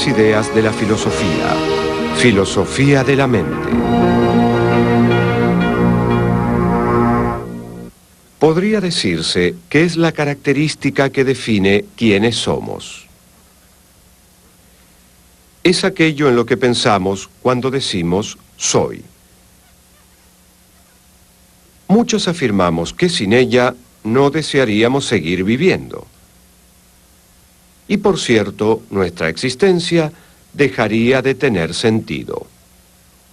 principales ideas de la filosofía. Filosofía de la mente. Podría decirse que es la característica que define quiénes somos. Es aquello en lo que pensamos cuando decimos soy. Muchos afirmamos que sin ella no desearíamos seguir viviendo. Y por cierto, nuestra existencia dejaría de tener sentido.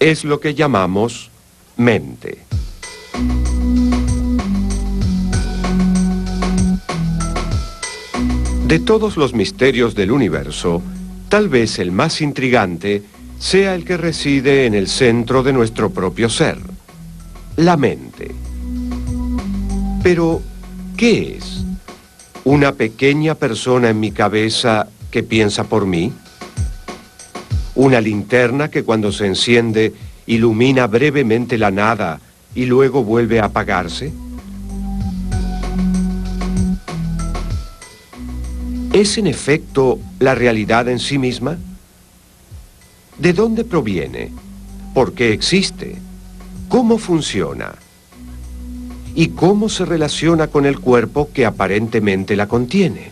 Es lo que llamamos mente. De todos los misterios del universo, tal vez el más intrigante sea el que reside en el centro de nuestro propio ser, la mente. Pero, ¿qué es? ¿Una pequeña persona en mi cabeza que piensa por mí? ¿Una linterna que cuando se enciende ilumina brevemente la nada y luego vuelve a apagarse? ¿Es en efecto la realidad en sí misma? ¿De dónde proviene? ¿Por qué existe? ¿Cómo funciona? ¿Y cómo se relaciona con el cuerpo que aparentemente la contiene?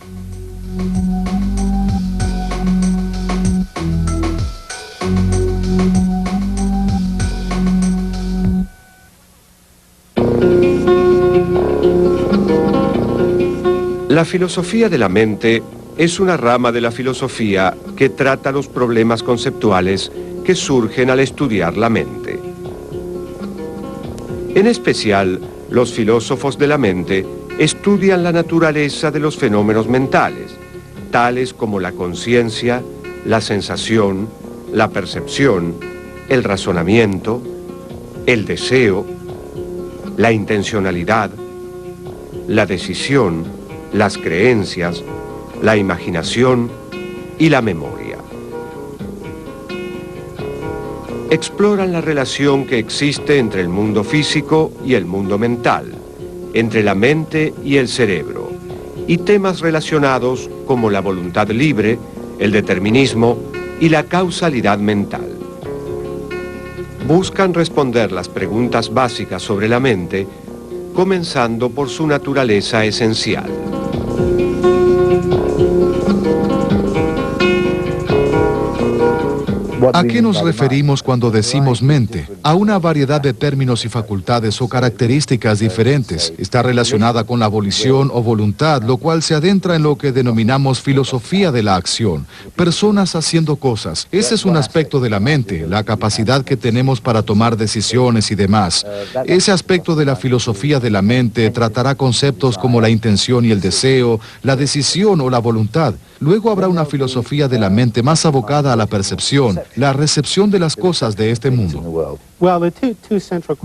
La filosofía de la mente es una rama de la filosofía que trata los problemas conceptuales que surgen al estudiar la mente. En especial, los filósofos de la mente estudian la naturaleza de los fenómenos mentales, tales como la conciencia, la sensación, la percepción, el razonamiento, el deseo, la intencionalidad, la decisión, las creencias, la imaginación y la memoria. Exploran la relación que existe entre el mundo físico y el mundo mental, entre la mente y el cerebro, y temas relacionados como la voluntad libre, el determinismo y la causalidad mental. Buscan responder las preguntas básicas sobre la mente, comenzando por su naturaleza esencial. ¿A qué nos referimos cuando decimos mente? A una variedad de términos y facultades o características diferentes. Está relacionada con la volición o voluntad, lo cual se adentra en lo que denominamos filosofía de la acción. Personas haciendo cosas. Ese es un aspecto de la mente, la capacidad que tenemos para tomar decisiones y demás. Ese aspecto de la filosofía de la mente tratará conceptos como la intención y el deseo, la decisión o la voluntad. Luego habrá una filosofía de la mente más abocada a la percepción, la recepción de las cosas de este mundo.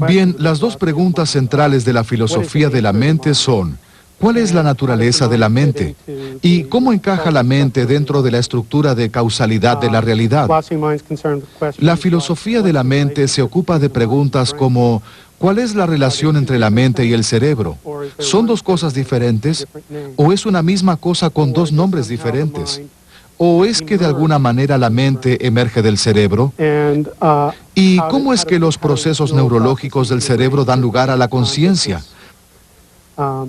Bien, las dos preguntas centrales de la filosofía de la mente son: ¿cuál es la naturaleza de la mente? ¿Y cómo encaja la mente dentro de la estructura de causalidad de la realidad? La filosofía de la mente se ocupa de preguntas como: ¿cuál es la relación entre la mente y el cerebro? ¿Son dos cosas diferentes? ¿O es una misma cosa con dos nombres diferentes? ¿O es que de alguna manera la mente emerge del cerebro? ¿Y cómo es que los procesos neurológicos del cerebro dan lugar a la conciencia?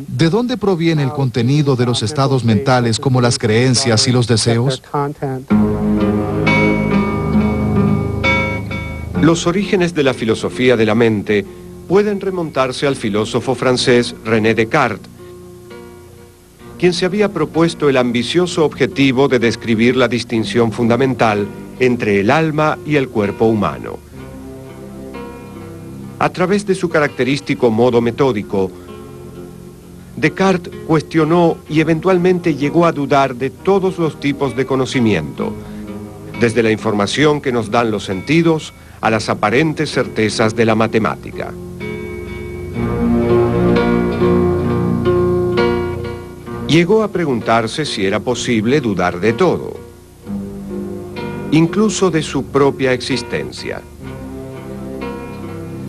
¿De dónde proviene el contenido de los estados mentales como las creencias y los deseos? Los orígenes de la filosofía de la mente pueden remontarse al filósofo francés René Descartes, quien se había propuesto el ambicioso objetivo de describir la distinción fundamental entre el alma y el cuerpo humano. A través de su característico modo metódico, Descartes cuestionó y eventualmente llegó a dudar de todos los tipos de conocimiento, desde la información que nos dan los sentidos a las aparentes certezas de la matemática. Llegó a preguntarse si era posible dudar de todo, incluso de su propia existencia.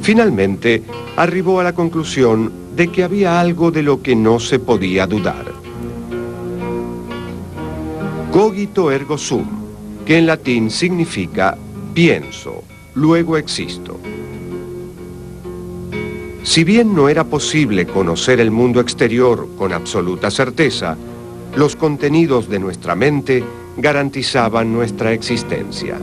Finalmente, arribó a la conclusión de que había algo de lo que no se podía dudar. Cogito ergo sum, que en latín significa pienso, luego existo. Si bien no era posible conocer el mundo exterior con absoluta certeza, los contenidos de nuestra mente garantizaban nuestra existencia.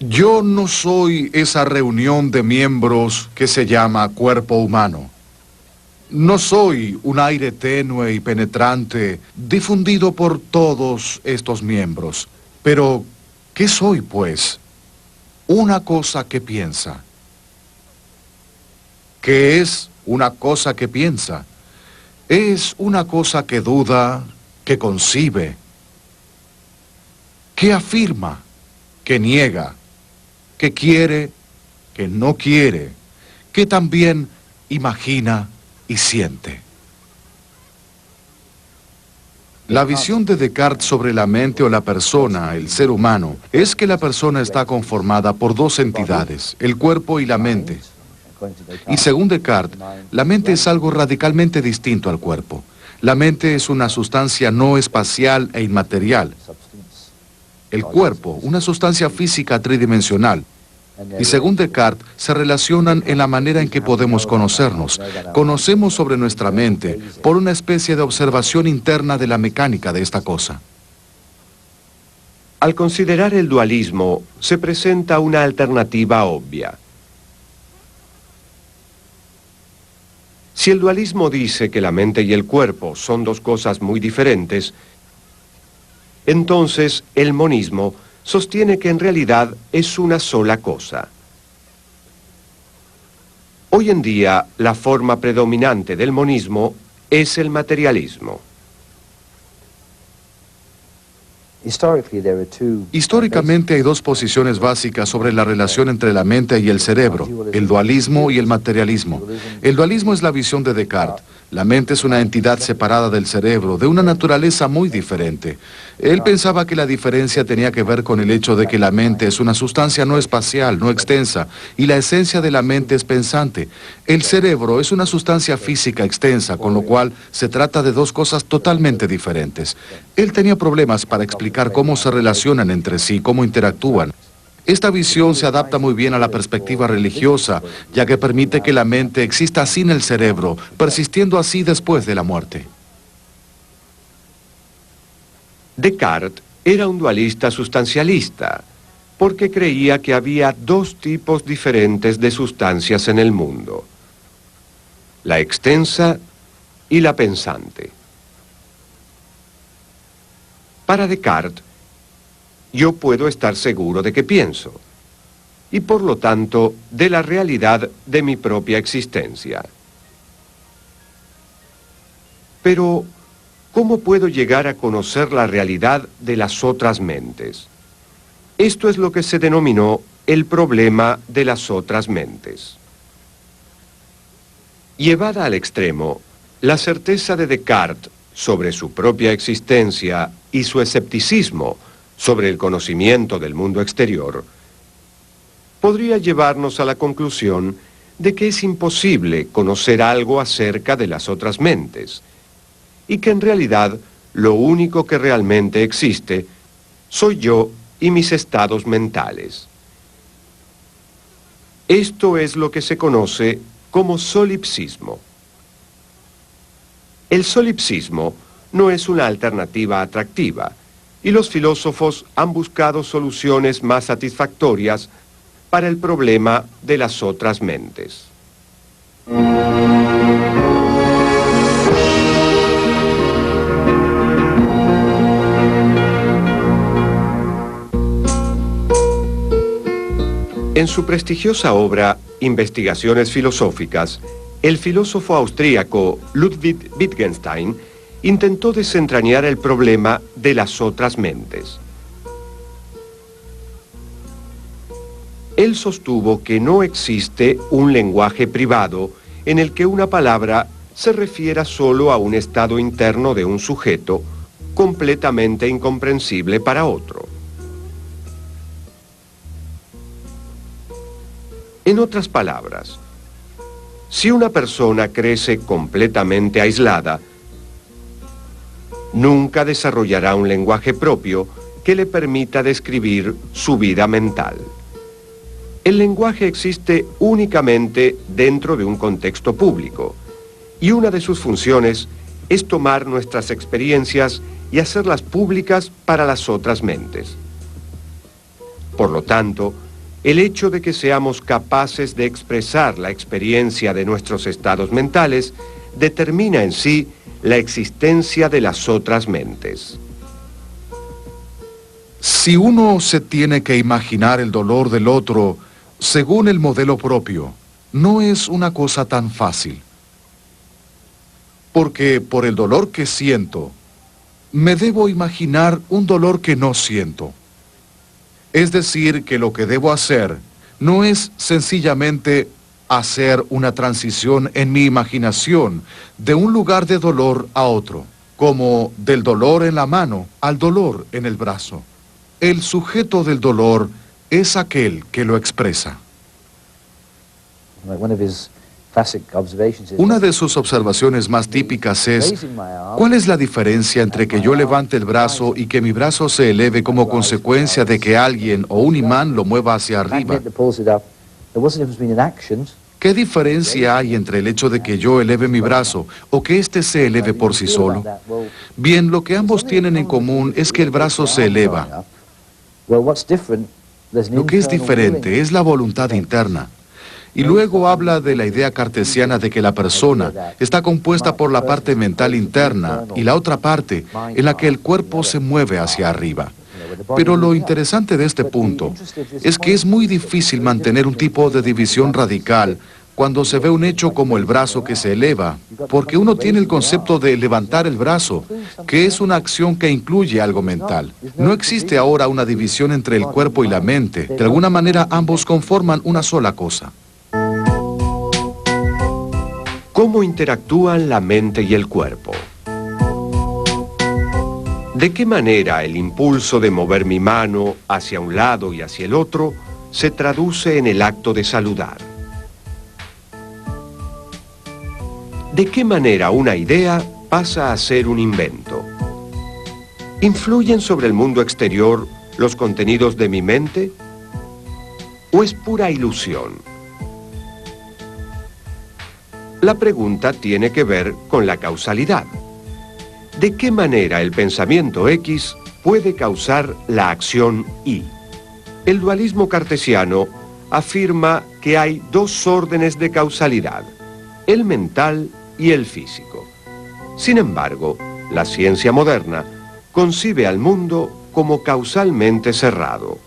Yo no soy esa reunión de miembros que se llama cuerpo humano. No soy un aire tenue y penetrante difundido por todos estos miembros. Pero, ¿qué soy, pues? Una cosa que piensa. ¿Qué es una cosa que piensa? Es una cosa que duda, que concibe, que afirma, que niega, que quiere, que no quiere, que también imagina y siente. La visión de Descartes sobre la mente o la persona, el ser humano, es que la persona está conformada por dos entidades, el cuerpo y la mente. Y según Descartes, la mente es algo radicalmente distinto al cuerpo. La mente es una sustancia no espacial e inmaterial. El cuerpo, una sustancia física tridimensional. Y según Descartes, se relacionan en la manera en que podemos conocernos. Conocemos sobre nuestra mente por una especie de observación interna de la mecánica de esta cosa. Al considerar el dualismo, se presenta una alternativa obvia. Si el dualismo dice que la mente y el cuerpo son dos cosas muy diferentes, entonces el monismo sostiene que en realidad es una sola cosa. Hoy en día, la forma predominante del monismo es el materialismo. Históricamente hay dos posiciones básicas sobre la relación entre la mente y el cerebro, el dualismo y el materialismo. El dualismo es la visión de Descartes. La mente es una entidad separada del cerebro, de una naturaleza muy diferente. Él pensaba que la diferencia tenía que ver con el hecho de que la mente es una sustancia no espacial, no extensa, y la esencia de la mente es pensante. El cerebro es una sustancia física extensa, con lo cual se trata de dos cosas totalmente diferentes. Él tenía problemas para explicar cómo se relacionan entre sí, cómo interactúan. Esta visión se adapta muy bien a la perspectiva religiosa, ya que permite que la mente exista sin el cerebro, persistiendo así después de la muerte. Descartes era un dualista sustancialista, porque creía que había dos tipos diferentes de sustancias en el mundo: la extensa y la pensante. Para Descartes, yo puedo estar seguro de que pienso, y por lo tanto de la realidad de mi propia existencia. Pero, ¿cómo puedo llegar a conocer la realidad de las otras mentes? Esto es lo que se denominó el problema de las otras mentes. Llevada al extremo, la certeza de Descartes sobre su propia existencia y su escepticismo sobre el conocimiento del mundo exterior, podría llevarnos a la conclusión de que es imposible conocer algo acerca de las otras mentes, y que en realidad lo único que realmente existe soy yo y mis estados mentales. Esto es lo que se conoce como solipsismo. El solipsismo no es una alternativa atractiva, y los filósofos han buscado soluciones más satisfactorias para el problema de las otras mentes. En su prestigiosa obra Investigaciones filosóficas, el filósofo austríaco Ludwig Wittgenstein intentó desentrañar el problema de las otras mentes. Él sostuvo que no existe un lenguaje privado en el que una palabra se refiera solo a un estado interno de un sujeto completamente incomprensible para otro. En otras palabras, si una persona crece completamente aislada, nunca desarrollará un lenguaje propio que le permita describir su vida mental. El lenguaje existe únicamente dentro de un contexto público, y una de sus funciones es tomar nuestras experiencias y hacerlas públicas para las otras mentes. Por lo tanto, el hecho de que seamos capaces de expresar la experiencia de nuestros estados mentales determina en sí la existencia de las otras mentes. Si uno se tiene que imaginar el dolor del otro según el modelo propio, no es una cosa tan fácil. Porque por el dolor que siento, me debo imaginar un dolor que no siento. Es decir, que lo que debo hacer no es sencillamente hacer una transición en mi imaginación de un lugar de dolor a otro, como del dolor en la mano al dolor en el brazo. El sujeto del dolor es aquel que lo expresa. Una de sus observaciones más típicas es: ¿cuál es la diferencia entre que yo levante el brazo y que mi brazo se eleve como consecuencia de que alguien o un imán lo mueva hacia arriba? ¿Qué diferencia hay entre el hecho de que yo eleve mi brazo o que éste se eleve por sí solo? Bien, lo que ambos tienen en común es que el brazo se eleva. Lo que es diferente es la voluntad interna. Y luego habla de la idea cartesiana de que la persona está compuesta por la parte mental interna y la otra parte en la que el cuerpo se mueve hacia arriba. Pero lo interesante de este punto es que es muy difícil mantener un tipo de división radical cuando se ve un hecho como el brazo que se eleva, porque uno tiene el concepto de levantar el brazo, que es una acción que incluye algo mental. No existe ahora una división entre el cuerpo y la mente. De alguna manera ambos conforman una sola cosa. ¿Cómo interactúan la mente y el cuerpo? ¿De qué manera el impulso de mover mi mano hacia un lado y hacia el otro se traduce en el acto de saludar? ¿De qué manera una idea pasa a ser un invento? ¿Influyen sobre el mundo exterior los contenidos de mi mente? ¿O es pura ilusión? La pregunta tiene que ver con la causalidad. ¿De qué manera el pensamiento X puede causar la acción Y? El dualismo cartesiano afirma que hay dos órdenes de causalidad: el mental y el físico. Sin embargo, la ciencia moderna concibe al mundo como causalmente cerrado.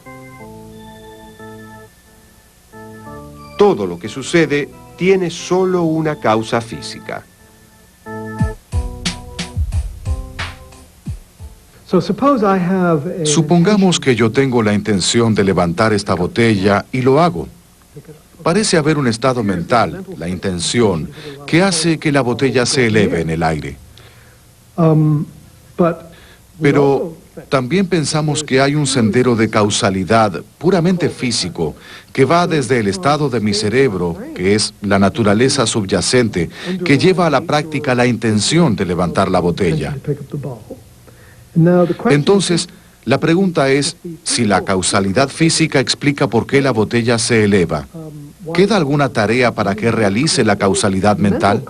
Todo lo que sucede tiene solo una causa física. Supongamos que yo tengo la intención de levantar esta botella y lo hago. Parece haber un estado mental, la intención, que hace que la botella se eleve en el aire. Pero también pensamos que hay un sendero de causalidad puramente físico que va desde el estado de mi cerebro, que es la naturaleza subyacente, que lleva a la práctica la intención de levantar la botella. Entonces, la pregunta es si la causalidad física explica por qué la botella se eleva. ¿Queda alguna tarea para que realice la causalidad mental?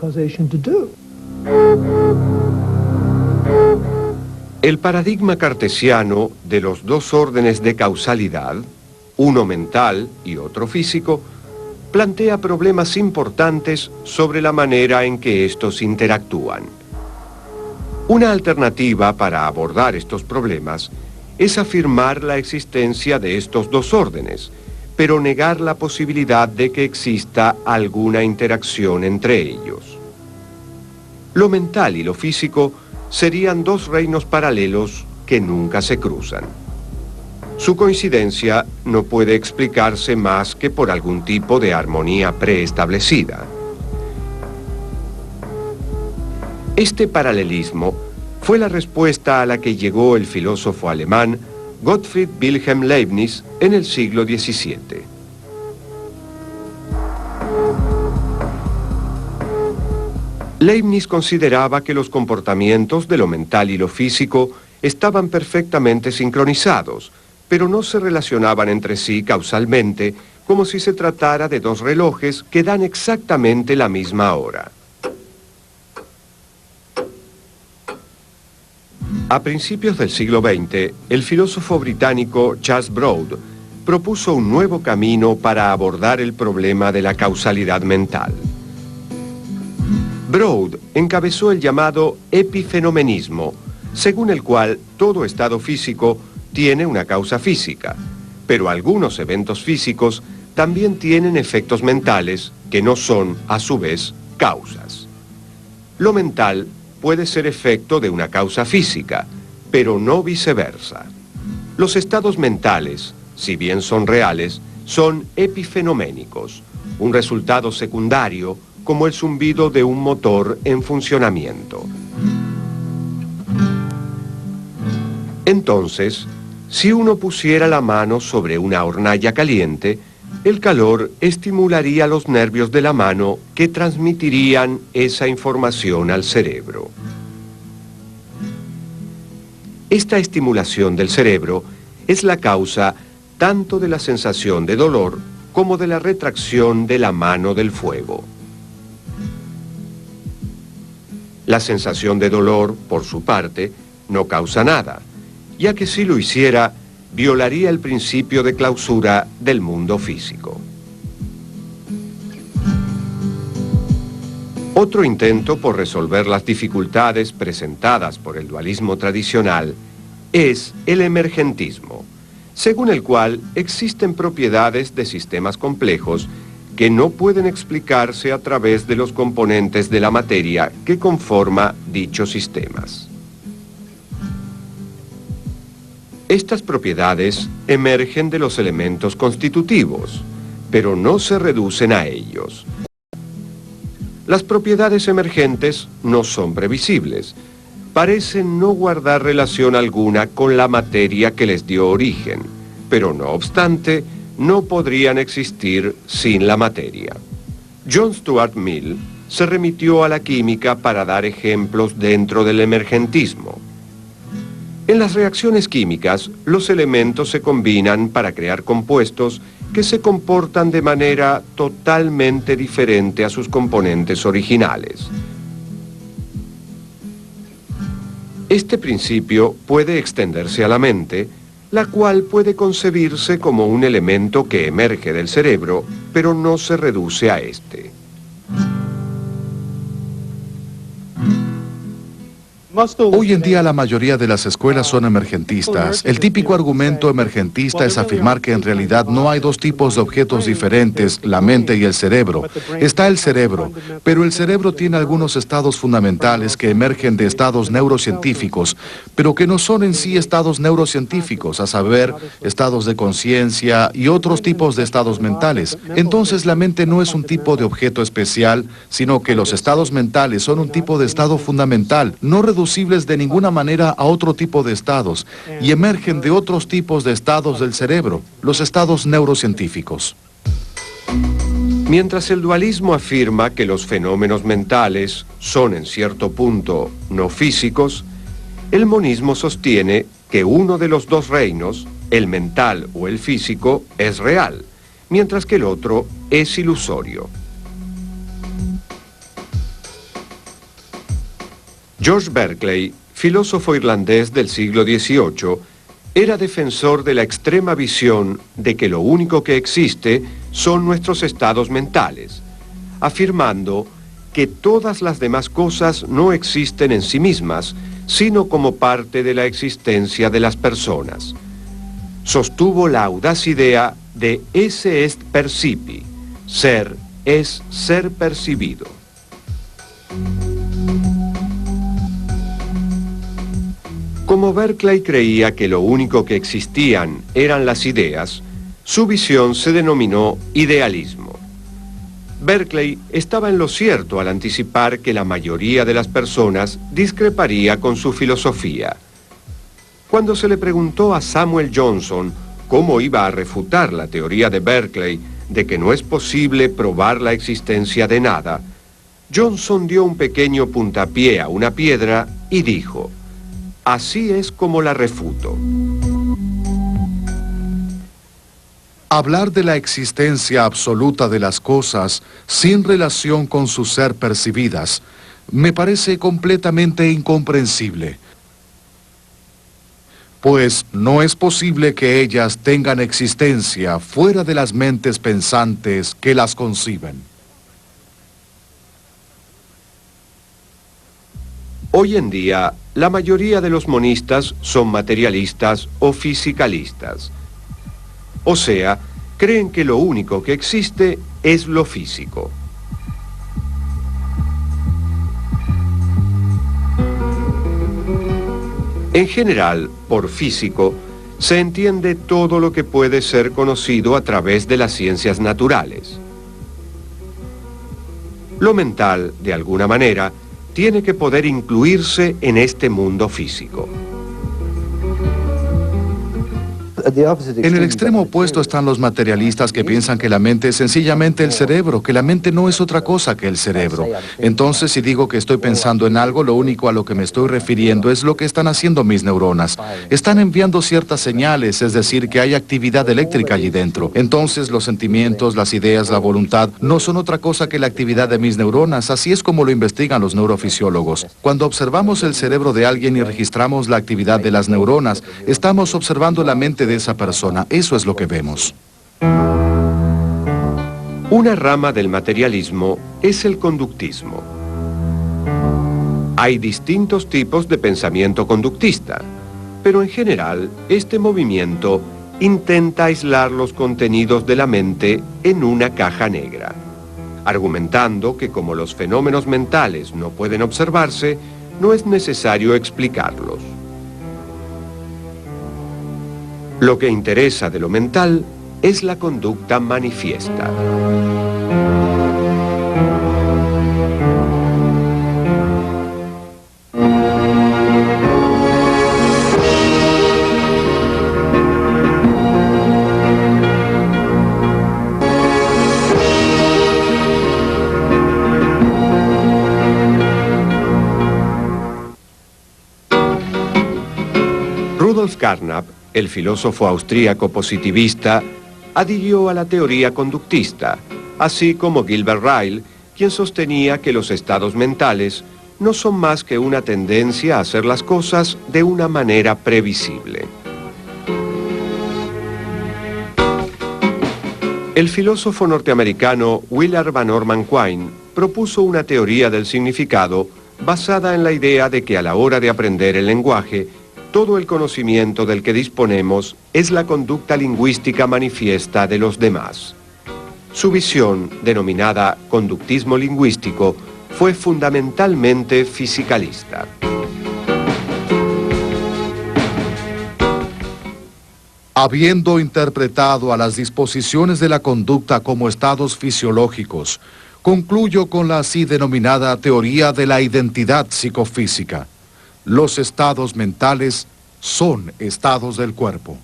El paradigma cartesiano de los dos órdenes de causalidad, uno mental y otro físico, plantea problemas importantes sobre la manera en que estos interactúan. Una alternativa para abordar estos problemas es afirmar la existencia de estos dos órdenes, pero negar la posibilidad de que exista alguna interacción entre ellos. Lo mental y lo físico serían dos reinos paralelos que nunca se cruzan. Su coincidencia no puede explicarse más que por algún tipo de armonía preestablecida. Este paralelismo fue la respuesta a la que llegó el filósofo alemán Gottfried Wilhelm Leibniz en el siglo XVII. Leibniz consideraba que los comportamientos de lo mental y lo físico estaban perfectamente sincronizados, pero no se relacionaban entre sí causalmente, como si se tratara de dos relojes que dan exactamente la misma hora. A principios del siglo XX, el filósofo británico Charles Broad propuso un nuevo camino para abordar el problema de la causalidad mental. Broad encabezó el llamado epifenomenismo, según el cual todo estado físico tiene una causa física, pero algunos eventos físicos también tienen efectos mentales que no son, a su vez, causas. Lo mental puede ser efecto de una causa física, pero no viceversa. Los estados mentales, si bien son reales, son epifenoménicos, un resultado secundario como el zumbido de un motor en funcionamiento. Entonces, si uno pusiera la mano sobre una hornalla caliente, el calor estimularía los nervios de la mano que transmitirían esa información al cerebro. Esta estimulación del cerebro es la causa tanto de la sensación de dolor como de la retracción de la mano del fuego. La sensación de dolor, por su parte, no causa nada, ya que si lo hiciera, violaría el principio de clausura del mundo físico. Otro intento por resolver las dificultades presentadas por el dualismo tradicional es el emergentismo, según el cual existen propiedades de sistemas complejos que no pueden explicarse a través de los componentes de la materia que conforma dichos sistemas. Estas propiedades emergen de los elementos constitutivos, pero no se reducen a ellos. Las propiedades emergentes no son previsibles, parecen no guardar relación alguna con la materia que les dio origen, pero no obstante, no podrían existir sin la materia. John Stuart Mill se remitió a la química para dar ejemplos dentro del emergentismo. En las reacciones químicas, los elementos se combinan para crear compuestos que se comportan de manera totalmente diferente a sus componentes originales. Este principio puede extenderse a la mente, la cual puede concebirse como un elemento que emerge del cerebro, pero no se reduce a este. Hoy en día la mayoría de las escuelas son emergentistas. El típico argumento emergentista es afirmar que en realidad no hay dos tipos de objetos diferentes, la mente y el cerebro. Está el cerebro, pero el cerebro tiene algunos estados fundamentales que emergen de estados neurocientíficos, pero que no son en sí estados neurocientíficos, a saber, estados de conciencia y otros tipos de estados mentales. Entonces la mente no es un tipo de objeto especial, sino que los estados mentales son un tipo de estado fundamental, no reducibles de ninguna manera a otro tipo de estados, y emergen de otros tipos de estados del cerebro, los estados neurocientíficos. Mientras el dualismo afirma que los fenómenos mentales son en cierto punto no físicos, el monismo sostiene que uno de los dos reinos, el mental o el físico, es real, mientras que el otro es ilusorio. George Berkeley, filósofo irlandés del siglo XVIII, era defensor de la extrema visión de que lo único que existe son nuestros estados mentales, afirmando que todas las demás cosas no existen en sí mismas, sino como parte de la existencia de las personas. Sostuvo la audaz idea de esse est percipi, ser es ser percibido. Como Berkeley creía que lo único que existían eran las ideas, su visión se denominó idealismo. Berkeley estaba en lo cierto al anticipar que la mayoría de las personas discreparía con su filosofía. Cuando se le preguntó a Samuel Johnson cómo iba a refutar la teoría de Berkeley de que no es posible probar la existencia de nada, Johnson dio un pequeño puntapié a una piedra y dijo: así es como la refuto. Hablar de la existencia absoluta de las cosas sin relación con su ser percibidas me parece completamente incomprensible, pues no es posible que ellas tengan existencia fuera de las mentes pensantes que las conciben. Hoy en día, la mayoría de los monistas son materialistas o fisicalistas. O sea, creen que lo único que existe es lo físico. En general, por físico, se entiende todo lo que puede ser conocido a través de las ciencias naturales. Lo mental, de alguna manera, tiene que poder incluirse en este mundo físico. En el extremo opuesto están los materialistas que piensan que la mente es sencillamente el cerebro, que la mente no es otra cosa que el cerebro. Entonces, si digo que estoy pensando en algo, lo único a lo que me estoy refiriendo es lo que están haciendo mis neuronas. Están enviando ciertas señales, es decir, que hay actividad eléctrica allí dentro. Entonces, los sentimientos, las ideas, la voluntad, no son otra cosa que la actividad de mis neuronas. Así es como lo investigan los neurofisiólogos. Cuando observamos el cerebro de alguien y registramos la actividad de las neuronas, estamos observando la mente de esa persona. Eso es lo que vemos. Una rama del materialismo es el conductismo. Hay distintos tipos de pensamiento conductista, pero en general este movimiento intenta aislar los contenidos de la mente en una caja negra, argumentando que como los fenómenos mentales no pueden observarse, no es necesario explicarlos. Lo que interesa de lo mental es la conducta manifiesta. Rudolf Carnap, el filósofo austríaco positivista, adhirió a la teoría conductista, así como Gilbert Ryle, quien sostenía que los estados mentales no son más que una tendencia a hacer las cosas de una manera previsible. El filósofo norteamericano Willard Van Orman Quine propuso una teoría del significado basada en la idea de que a la hora de aprender el lenguaje, todo el conocimiento del que disponemos es la conducta lingüística manifiesta de los demás. Su visión, denominada conductismo lingüístico, fue fundamentalmente fisicalista. Habiendo interpretado a las disposiciones de la conducta como estados fisiológicos, concluyo con la así denominada teoría de la identidad psicofísica. Los estados mentales son estados del cuerpo.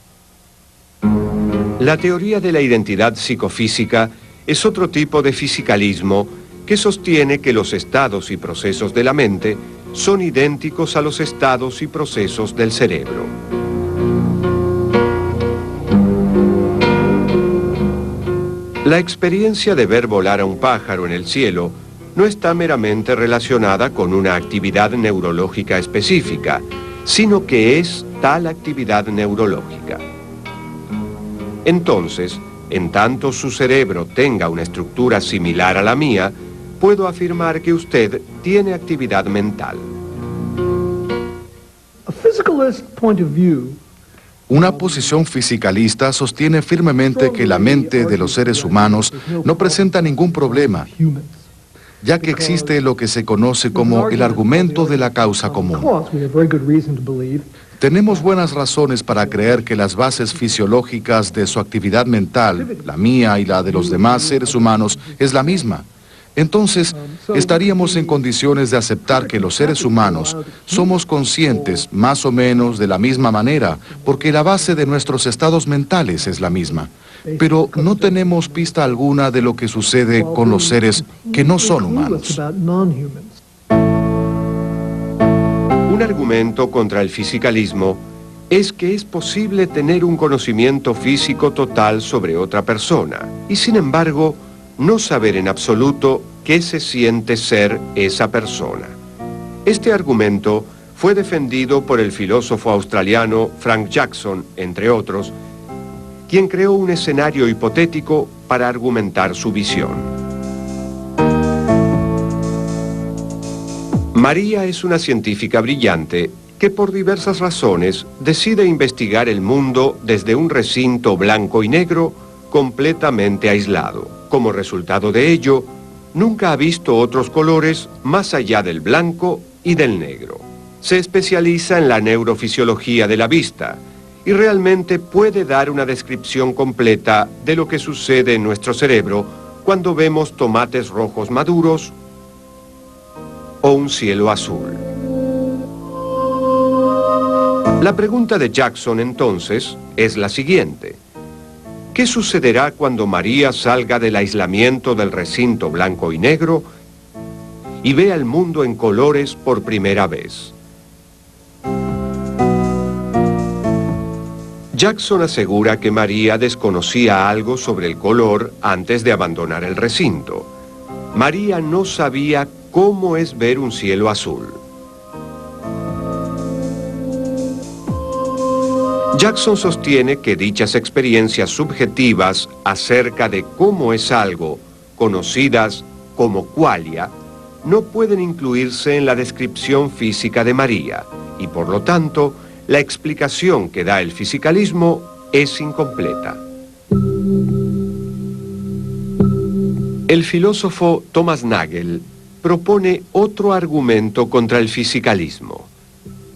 La teoría de la identidad psicofísica es otro tipo de fisicalismo que sostiene que los estados y procesos de la mente son idénticos a los estados y procesos del cerebro. La experiencia de ver volar a un pájaro en el cielo no está meramente relacionada con una actividad neurológica específica, sino que es tal actividad neurológica. Entonces, en tanto su cerebro tenga una estructura similar a la mía, puedo afirmar que usted tiene actividad mental. Una posición fisicalista sostiene firmemente que la mente de los seres humanos no presenta ningún problema, ya que existe lo que se conoce como el argumento de la causa común. Tenemos buenas razones para creer que las bases fisiológicas de su actividad mental, la mía y la de los demás seres humanos, es la misma. Entonces, estaríamos en condiciones de aceptar que los seres humanos somos conscientes más o menos de la misma manera, porque la base de nuestros estados mentales es la misma. pero no tenemos pista alguna de lo que sucede con los seres que no son humanos. Un argumento contra el fisicalismo es que es posible tener un conocimiento físico total sobre otra persona y, sin embargo, no saber en absoluto qué se siente ser esa persona. Este argumento fue defendido por el filósofo australiano Frank Jackson, entre otros, quien creó un escenario hipotético para argumentar su visión. María es una científica brillante que por diversas razones decide investigar el mundo desde un recinto blanco y negro completamente aislado. Como resultado de ello, nunca ha visto otros colores más allá del blanco y del negro. Se especializa en la neurofisiología de la vista y realmente puede dar una descripción completa de lo que sucede en nuestro cerebro cuando vemos tomates rojos maduros o un cielo azul. La pregunta de Jackson, entonces, es la siguiente. ¿Qué sucederá cuando María salga del aislamiento del recinto blanco y negro y vea el mundo en colores por primera vez? Jackson asegura que María desconocía algo sobre el color antes de abandonar el recinto. María no sabía cómo es ver un cielo azul. Jackson sostiene que dichas experiencias subjetivas acerca de cómo es algo, conocidas como qualia, no pueden incluirse en la descripción física de María, y por lo tanto, la explicación que da el fisicalismo es incompleta. El filósofo Thomas Nagel propone otro argumento contra el fisicalismo.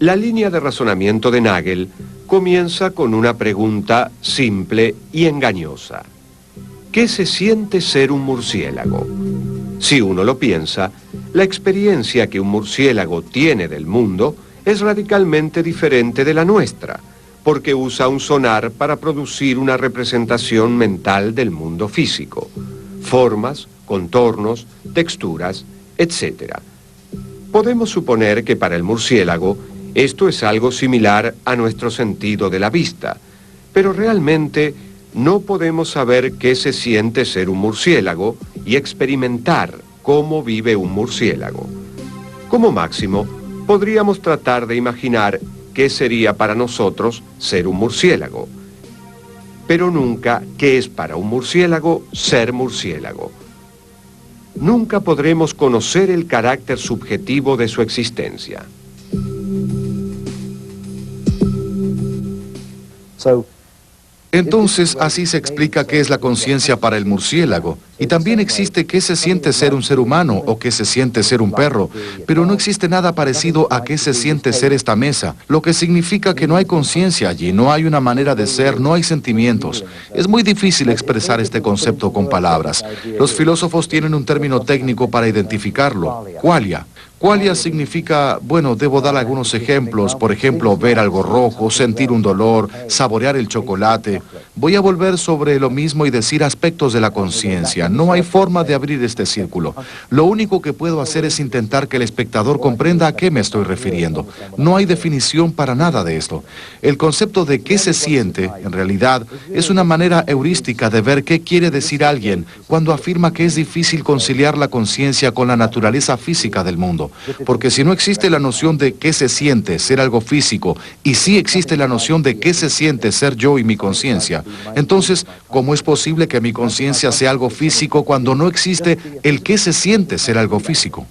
La línea de razonamiento de Nagel comienza con una pregunta simple y engañosa. ¿Qué se siente ser un murciélago? Si uno lo piensa, la experiencia que un murciélago tiene del mundo es radicalmente diferente de la nuestra, porque usa un sonar para producir una representación mental del mundo físico, formas, contornos, texturas, etc. Podemos suponer que para el murciélago esto es algo similar a nuestro sentido de la vista, pero realmente no podemos saber qué se siente ser un murciélago y experimentar cómo vive un murciélago. Como máximo, podríamos tratar de imaginar qué sería para nosotros ser un murciélago, pero nunca qué es para un murciélago ser murciélago. Nunca podremos conocer el carácter subjetivo de su existencia. Entonces, así se explica qué es la conciencia para el murciélago. Y también existe qué se siente ser un ser humano o qué se siente ser un perro. Pero no existe nada parecido a qué se siente ser esta mesa, lo que significa que no hay conciencia allí, no hay una manera de ser, no hay sentimientos. Es muy difícil expresar este concepto con palabras. Los filósofos tienen un término técnico para identificarlo, qualia. Qualia significa, bueno, debo dar algunos ejemplos, por ejemplo, ver algo rojo, sentir un dolor, saborear el chocolate. Voy a volver sobre lo mismo y decir aspectos de la conciencia. No hay forma de abrir este círculo. Lo único que puedo hacer es intentar que el espectador comprenda a qué me estoy refiriendo. No hay definición para nada de esto. El concepto de qué se siente, en realidad, es una manera heurística de ver qué quiere decir alguien cuando afirma que es difícil conciliar la conciencia con la naturaleza física del mundo. Porque si no existe la noción de qué se siente ser algo físico y sí existe la noción de qué se siente ser yo y mi conciencia, entonces, ¿cómo es posible que mi conciencia sea algo físico cuando no existe el qué se siente ser algo físico?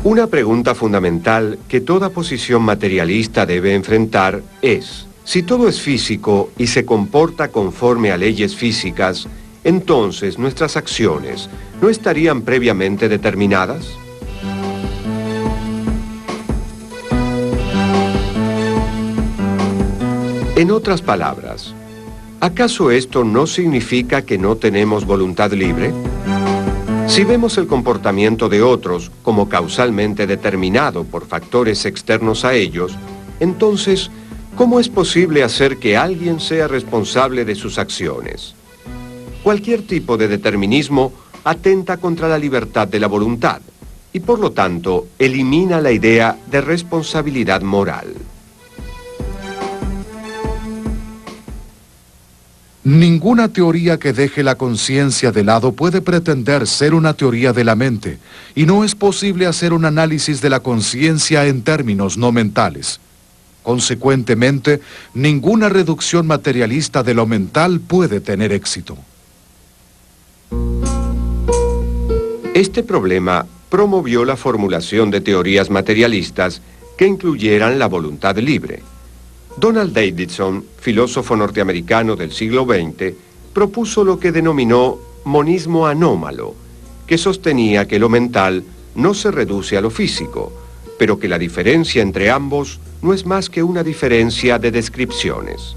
Una pregunta fundamental que toda posición materialista debe enfrentar es: si todo es físico y se comporta conforme a leyes físicas, entonces nuestras acciones ¿no estarían previamente determinadas? En otras palabras, ¿acaso esto no significa que no tenemos voluntad libre? Si vemos el comportamiento de otros como causalmente determinado por factores externos a ellos, entonces ¿Cómo es posible hacer que alguien sea responsable de sus acciones? Cualquier tipo de determinismo atenta contra la libertad de la voluntad y por lo tanto elimina la idea de responsabilidad moral. Ninguna teoría que deje la conciencia de lado puede pretender ser una teoría de la mente, y no es posible hacer un análisis de la conciencia en términos no mentales. Consecuentemente, ninguna reducción materialista de lo mental puede tener éxito. Este problema promovió la formulación de teorías materialistas que incluyeran la voluntad libre. Donald Davidson, filósofo norteamericano del siglo XX, propuso lo que denominó monismo anómalo, que sostenía que lo mental no se reduce a lo físico, pero que la diferencia entre ambos no es más que una diferencia de descripciones.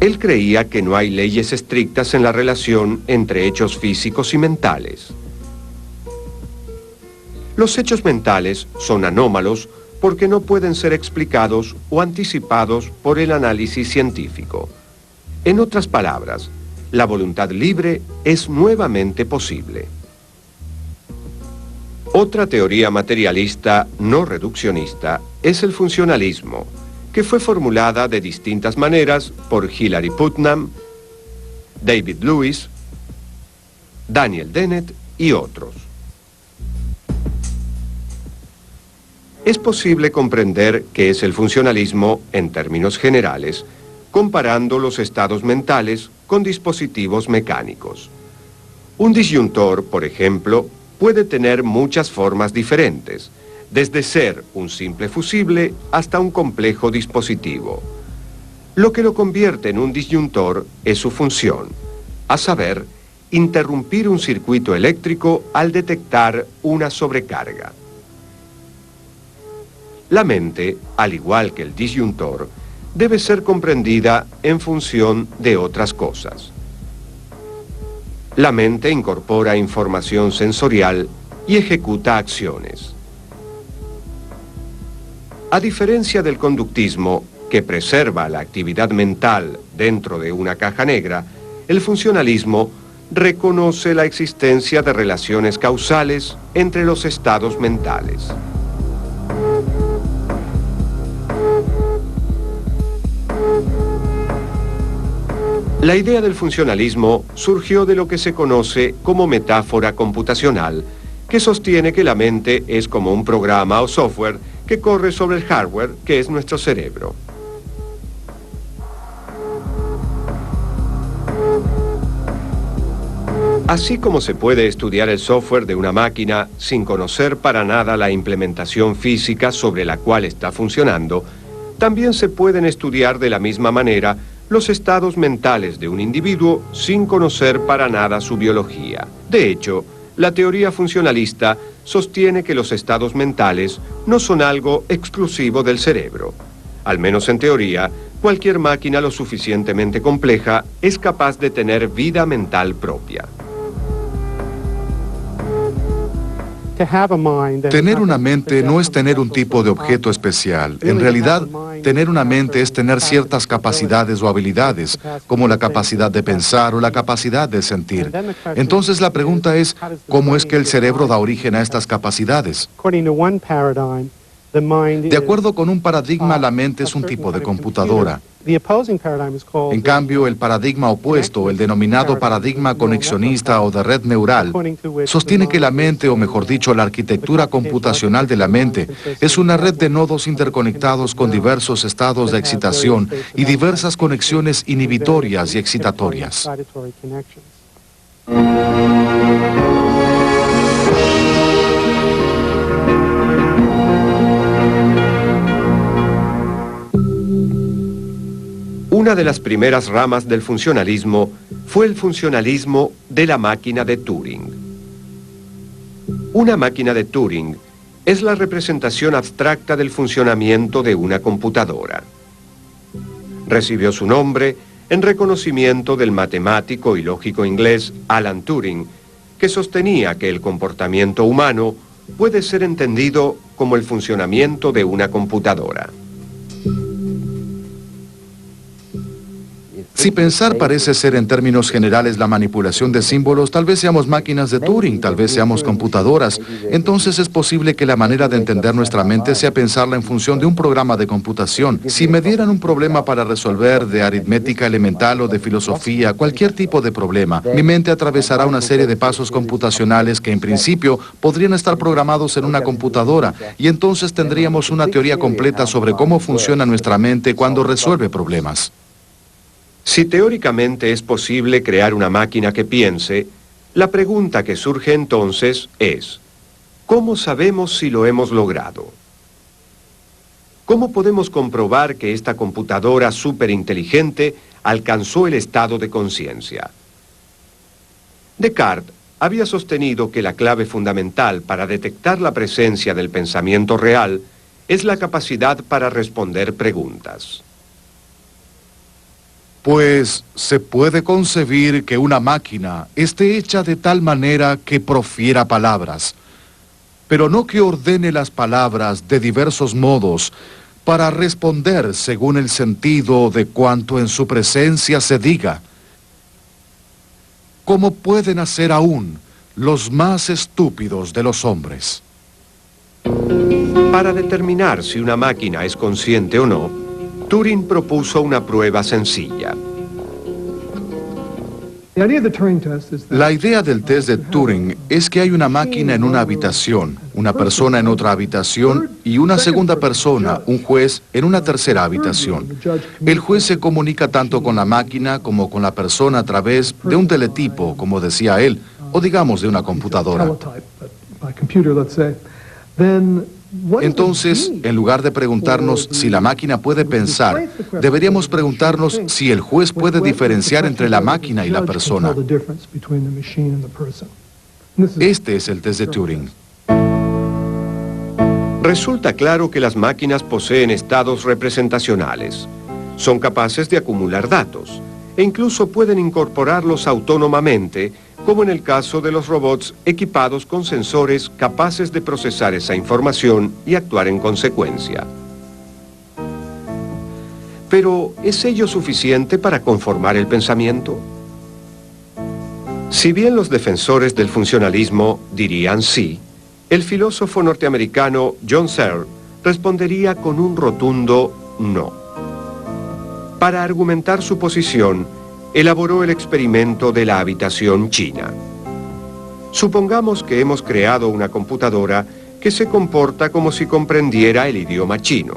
Él creía que no hay leyes estrictas en la relación entre hechos físicos y mentales. Los hechos mentales son anómalos porque no pueden ser explicados o anticipados por el análisis científico. En otras palabras, la voluntad libre es nuevamente posible. Otra teoría materialista no reduccionista es el funcionalismo, que fue formulada de distintas maneras por Hilary Putnam, David Lewis, Daniel Dennett y otros. Es posible comprender qué es el funcionalismo en términos generales, comparando los estados mentales con dispositivos mecánicos. Un disyuntor, por ejemplo, puede tener muchas formas diferentes, desde ser un simple fusible hasta un complejo dispositivo. Lo que lo convierte en un disyuntor es su función, a saber, interrumpir un circuito eléctrico al detectar una sobrecarga. La mente, al igual que el disyuntor, debe ser comprendida en función de otras cosas. La mente incorpora información sensorial y ejecuta acciones. A diferencia del conductismo, que preserva la actividad mental dentro de una caja negra, el funcionalismo reconoce la existencia de relaciones causales entre los estados mentales. La idea del funcionalismo surgió de lo que se conoce como metáfora computacional, que sostiene que la mente es como un programa o software que corre sobre el hardware, que es nuestro cerebro. Así como se puede estudiar el software de una máquina sin conocer para nada la implementación física sobre la cual está funcionando, también se pueden estudiar de la misma manera los estados mentales de un individuo sin conocer para nada su biología. De hecho, la teoría funcionalista sostiene que los estados mentales no son algo exclusivo del cerebro. Al menos en teoría, cualquier máquina lo suficientemente compleja es capaz de tener vida mental propia. Tener una mente no es tener un tipo de objeto especial. En realidad, tener una mente es tener ciertas capacidades o habilidades, como la capacidad de pensar o la capacidad de sentir. Entonces la pregunta es, ¿cómo es que el cerebro da origen a estas capacidades? De acuerdo con un paradigma, la mente es un tipo de computadora. En cambio, el paradigma opuesto, el denominado paradigma conexionista o de red neural, sostiene que la mente, o mejor dicho, la arquitectura computacional de la mente, es una red de nodos interconectados con diversos estados de excitación y diversas conexiones inhibitorias y excitatorias. Una de las primeras ramas del funcionalismo fue el funcionalismo de la máquina de Turing. Una máquina de Turing es la representación abstracta del funcionamiento de una computadora. Recibió su nombre en reconocimiento del matemático y lógico inglés Alan Turing, que sostenía que el comportamiento humano puede ser entendido como el funcionamiento de una computadora. Si pensar parece ser en términos generales la manipulación de símbolos, tal vez seamos máquinas de Turing, tal vez seamos computadoras. Entonces es posible que la manera de entender nuestra mente sea pensarla en función de un programa de computación. Si me dieran un problema para resolver de aritmética elemental o de filosofía, cualquier tipo de problema, mi mente atravesará una serie de pasos computacionales que en principio podrían estar programados en una computadora, y entonces tendríamos una teoría completa sobre cómo funciona nuestra mente cuando resuelve problemas. Si teóricamente es posible crear una máquina que piense, la pregunta que surge entonces es, ¿cómo sabemos si lo hemos logrado? ¿Cómo podemos comprobar que esta computadora superinteligente alcanzó el estado de conciencia? Descartes había sostenido que la clave fundamental para detectar la presencia del pensamiento real es la capacidad para responder preguntas. Pues se puede concebir que una máquina esté hecha de tal manera que profiera palabras, pero no que ordene las palabras de diversos modos para responder según el sentido de cuanto en su presencia se diga, como pueden hacer aún los más estúpidos de los hombres. Para determinar si una máquina es consciente o no, Turing propuso una prueba sencilla. La idea del test de Turing es que hay una máquina en una habitación, una persona en otra habitación y una segunda persona, un juez, en una tercera habitación. El juez se comunica tanto con la máquina como con la persona a través de un teletipo, como decía él, o digamos de una computadora. Entonces, en lugar de preguntarnos si la máquina puede pensar, deberíamos preguntarnos si el juez puede diferenciar entre la máquina y la persona. Este es el test de Turing. Resulta claro que las máquinas poseen estados representacionales. Son capaces de acumular datos e incluso pueden incorporarlos autónomamente, como en el caso de los robots equipados con sensores capaces de procesar esa información y actuar en consecuencia. Pero, ¿es ello suficiente para conformar el pensamiento? Si bien los defensores del funcionalismo dirían sí, el filósofo norteamericano John Searle respondería con un rotundo no. Para argumentar su posición, elaboró el experimento de la habitación china. Supongamos que hemos creado una computadora que se comporta como si comprendiera el idioma chino.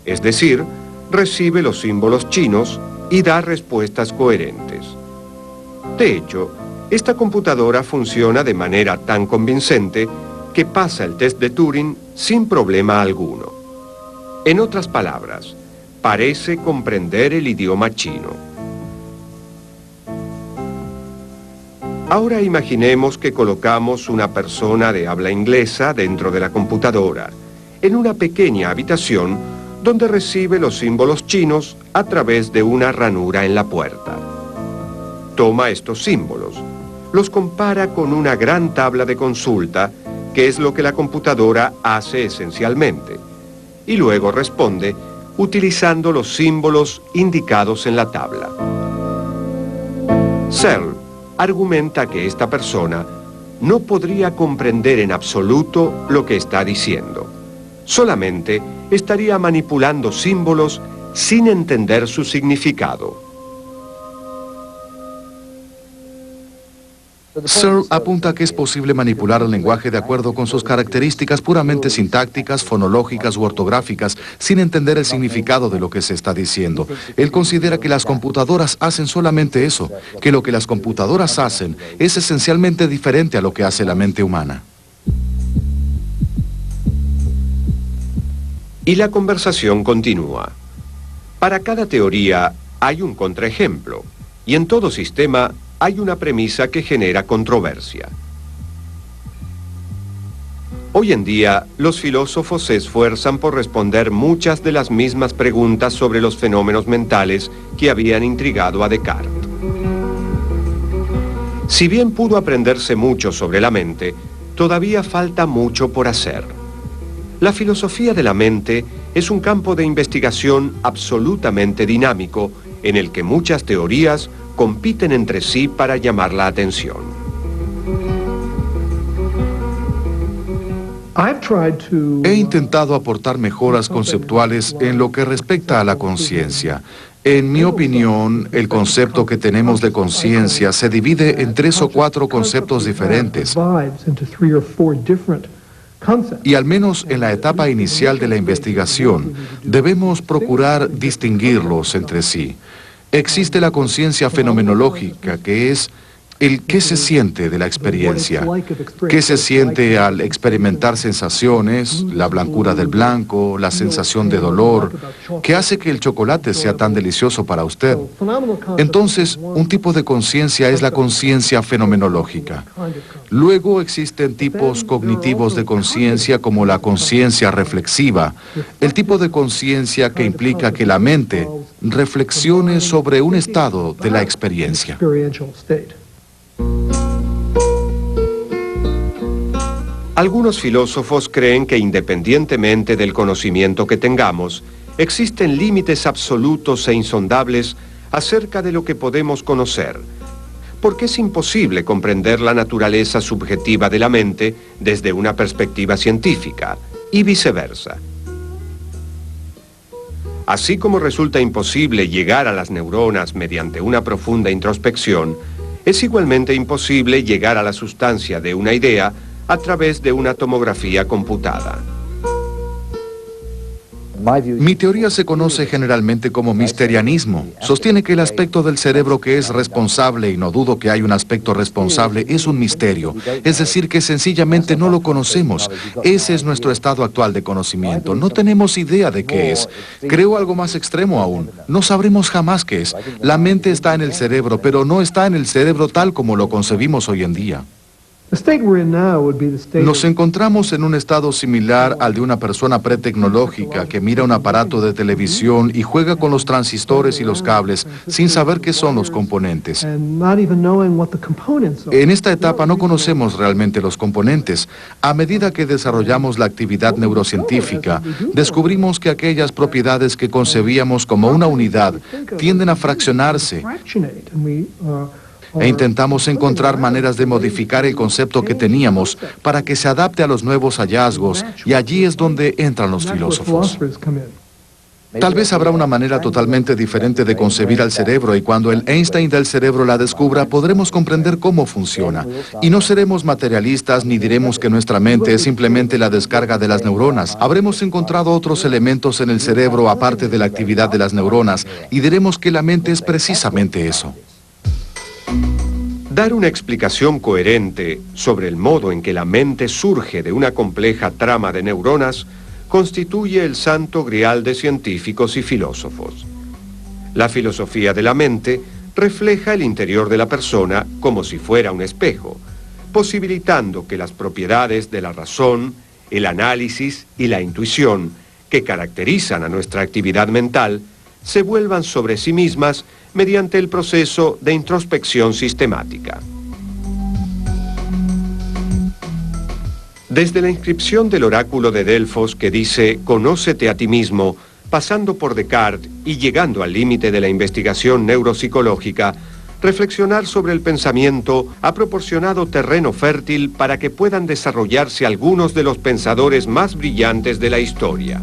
Es decir, recibe los símbolos chinos y da respuestas coherentes. De hecho, esta computadora funciona de manera tan convincente que pasa el test de Turing sin problema alguno. En otras palabras, parece comprender el idioma chino. Ahora imaginemos que colocamos una persona de habla inglesa dentro de la computadora, en una pequeña habitación donde recibe los símbolos chinos a través de una ranura en la puerta. Toma estos símbolos, los compara con una gran tabla de consulta, que es lo que la computadora hace esencialmente, y luego responde utilizando los símbolos indicados en la tabla. Searle argumenta que esta persona no podría comprender en absoluto lo que está diciendo. Solamente estaría manipulando símbolos sin entender su significado. Searle apunta que es posible manipular el lenguaje de acuerdo con sus características puramente sintácticas, fonológicas u ortográficas, sin entender el significado de lo que se está diciendo. Él considera que las computadoras hacen solamente eso, que lo que las computadoras hacen es esencialmente diferente a lo que hace la mente humana. Y la conversación continúa. Para cada teoría hay un contraejemplo, y en todo sistema hay una premisa que genera controversia. Hoy en día, los filósofos se esfuerzan por responder muchas de las mismas preguntas sobre los fenómenos mentales que habían intrigado a Descartes. Si bien pudo aprenderse mucho sobre la mente, todavía falta mucho por hacer. La filosofía de la mente es un campo de investigación absolutamente dinámico en el que muchas teorías compiten entre sí para llamar la atención. He intentado aportar mejoras conceptuales en lo que respecta a la conciencia. En mi opinión, el concepto que tenemos de conciencia se divide en 3 o 4 conceptos diferentes. Y al menos en la etapa inicial de la investigación, debemos procurar distinguirlos entre sí. Existe la conciencia fenomenológica, que es el qué se siente de la experiencia, qué se siente al experimentar sensaciones, la blancura del blanco, la sensación de dolor, que hace que el chocolate sea tan delicioso para usted. Entonces, un tipo de conciencia es la conciencia fenomenológica. Luego existen tipos cognitivos de conciencia como la conciencia reflexiva, el tipo de conciencia que implica que la mente reflexione sobre un estado de la experiencia. Algunos filósofos creen que independientemente del conocimiento que tengamos, existen límites absolutos e insondables acerca de lo que podemos conocer, porque es imposible comprender la naturaleza subjetiva de la mente desde una perspectiva científica, y viceversa. Así como resulta imposible llegar a las neuronas mediante una profunda introspección, es igualmente imposible llegar a la sustancia de una idea a través de una tomografía computada. Mi teoría se conoce generalmente como misterianismo. Sostiene que el aspecto del cerebro que es responsable, y no dudo que hay un aspecto responsable, es un misterio. Es decir, que sencillamente no lo conocemos. Ese es nuestro estado actual de conocimiento. No tenemos idea de qué es. Creo algo más extremo aún. No sabremos jamás qué es. La mente está en el cerebro, pero no está en el cerebro tal como lo concebimos hoy en día. Nos encontramos en un estado similar al de una persona pretecnológica que mira un aparato de televisión y juega con los transistores y los cables sin saber qué son los componentes. En esta etapa no conocemos realmente los componentes. A medida que desarrollamos la actividad neurocientífica, descubrimos que aquellas propiedades que concebíamos como una unidad tienden a fraccionarse. E intentamos encontrar maneras de modificar el concepto que teníamos para que se adapte a los nuevos hallazgos, y allí es donde entran los filósofos. Tal vez habrá una manera totalmente diferente de concebir al cerebro, y cuando el Einstein del cerebro la descubra, podremos comprender cómo funciona. Y no seremos materialistas ni diremos que nuestra mente es simplemente la descarga de las neuronas. Habremos encontrado otros elementos en el cerebro aparte de la actividad de las neuronas, y diremos que la mente es precisamente eso. Dar una explicación coherente sobre el modo en que la mente surge de una compleja trama de neuronas constituye el santo grial de científicos y filósofos. La filosofía de la mente refleja el interior de la persona como si fuera un espejo, posibilitando que las propiedades de la razón, el análisis y la intuición que caracterizan a nuestra actividad mental se vuelvan sobre sí mismas mediante el proceso de introspección sistemática. Desde la inscripción del oráculo de Delfos que dice «Conócete a ti mismo», pasando por Descartes y llegando al límite de la investigación neuropsicológica, reflexionar sobre el pensamiento ha proporcionado terreno fértil para que puedan desarrollarse algunos de los pensadores más brillantes de la historia.